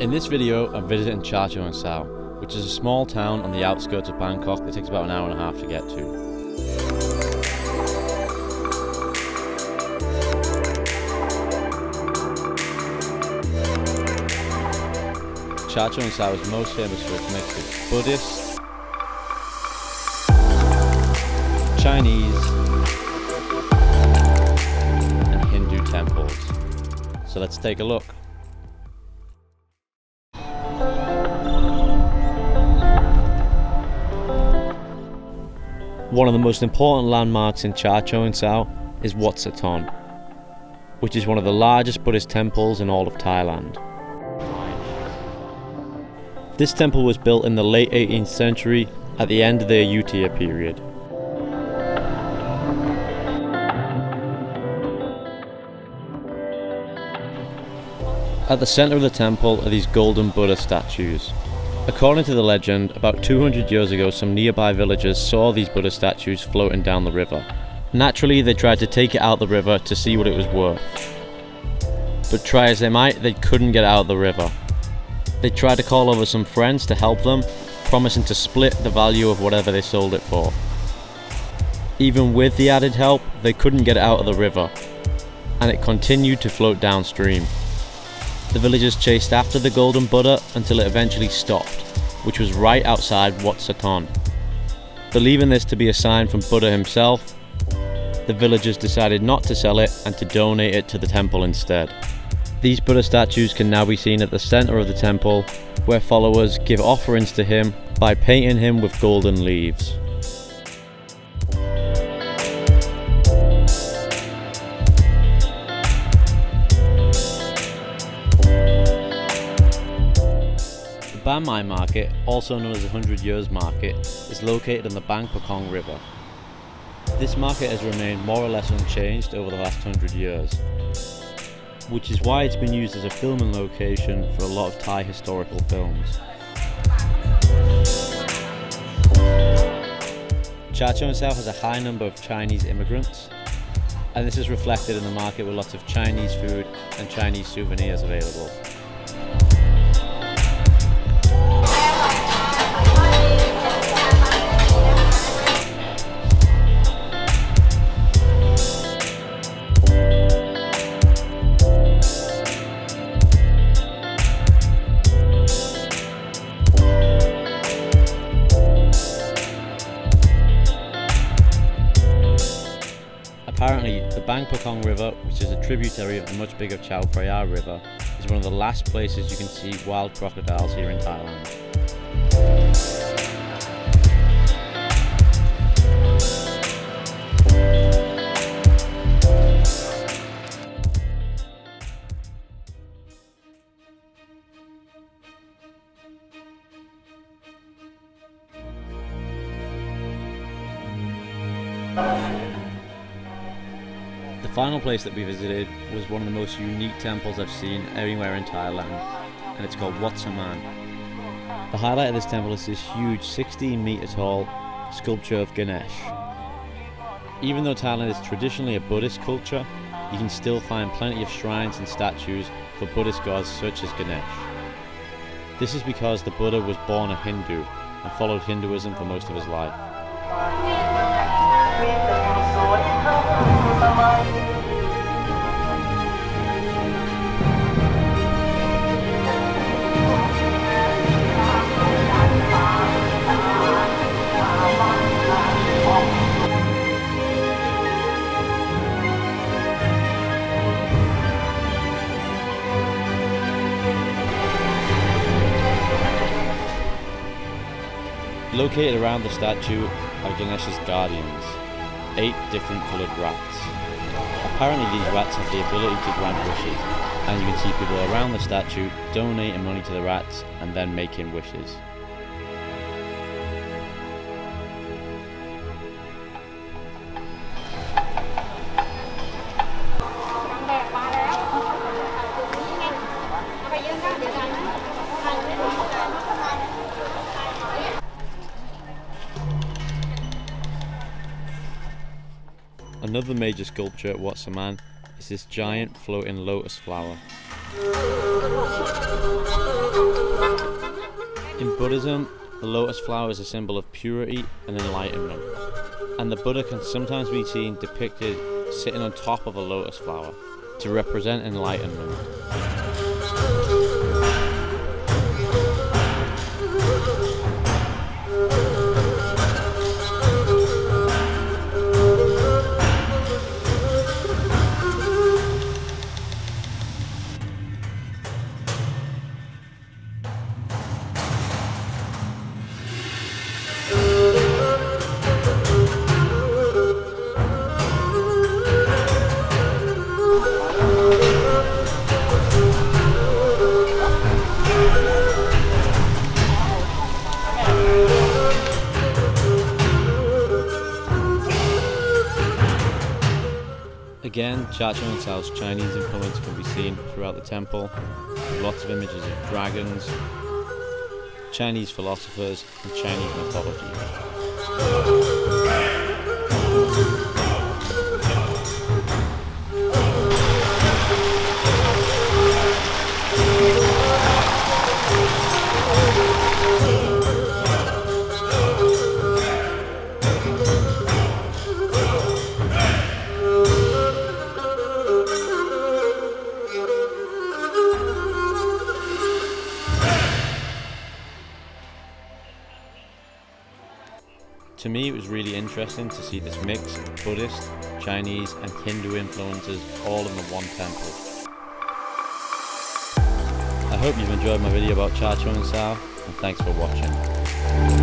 In this video, I'm visiting Chachoengsao, which is a small town on the outskirts of Bangkok that takes about an hour and a half to get to. Chachoengsao is most famous for its mix of Buddhist, Chinese, and Hindu temples. So let's take a look. One of the most important landmarks in Chachoengsao is Wat Sothorn, which is one of the largest Buddhist temples in all of Thailand. This temple was built in the late 18th century at the end of the Ayutthaya period. At the centre of the temple are these golden Buddha statues. According to the legend, about 200 years ago some nearby villagers saw these Buddha statues floating down the river. Naturally, they tried to take it out the river to see what it was worth. But try as they might, they couldn't get it out of the river. They tried to call over some friends to help them, promising to split the value of whatever they sold it for. Even with the added help, they couldn't get it out of the river, and it continued to float downstream. The villagers chased after the golden Buddha until it eventually stopped, which was right outside Wat Sothorn. Believing this to be a sign from Buddha himself, the villagers decided not to sell it and to donate it to the temple instead. These Buddha statues can now be seen at the centre of the temple, where followers give offerings to him by painting him with golden leaves. The Ban Mai Market, also known as the 100 Years Market, is located on the Bang Pakong River. This market has remained more or less unchanged over the last 100 years, which is why it's been used as a filming location for a lot of Thai historical films. Chachoengsao has a high number of Chinese immigrants, and this is reflected in the market with lots of Chinese food and Chinese souvenirs available. Apparently, the Bang Pakong River, which is a tributary of the much bigger Chao Phraya River, is one of the last places you can see wild crocodiles here in Thailand. The final place that we visited was one of the most unique temples I've seen anywhere in Thailand, and it's called Wat Saman. The highlight of this temple is this huge 16-metre tall sculpture of Ganesh. Even though Thailand is traditionally a Buddhist culture, you can still find plenty of shrines and statues for Buddhist gods such as Ganesh. This is because the Buddha was born a Hindu and followed Hinduism for most of his life. Located around the statue are Ganesh's guardians, 8 different coloured rats. Apparently these rats have the ability to grant wishes, and you can see people around the statue donating money to the rats and then making wishes. Another major sculpture at Wat Saman is this giant floating lotus flower. In Buddhism, the lotus flower is a symbol of purity and enlightenment, and the Buddha can sometimes be seen depicted sitting on top of a lotus flower to represent enlightenment. Again, Chachoengssao's Chinese influence can be seen throughout the temple, with lots of images of dragons, Chinese philosophers, and Chinese mythology. To me, it was really interesting to see this mix of Buddhist, Chinese and Hindu influences all in the one temple. I hope you've enjoyed my video about Chachoengsao, and thanks for watching.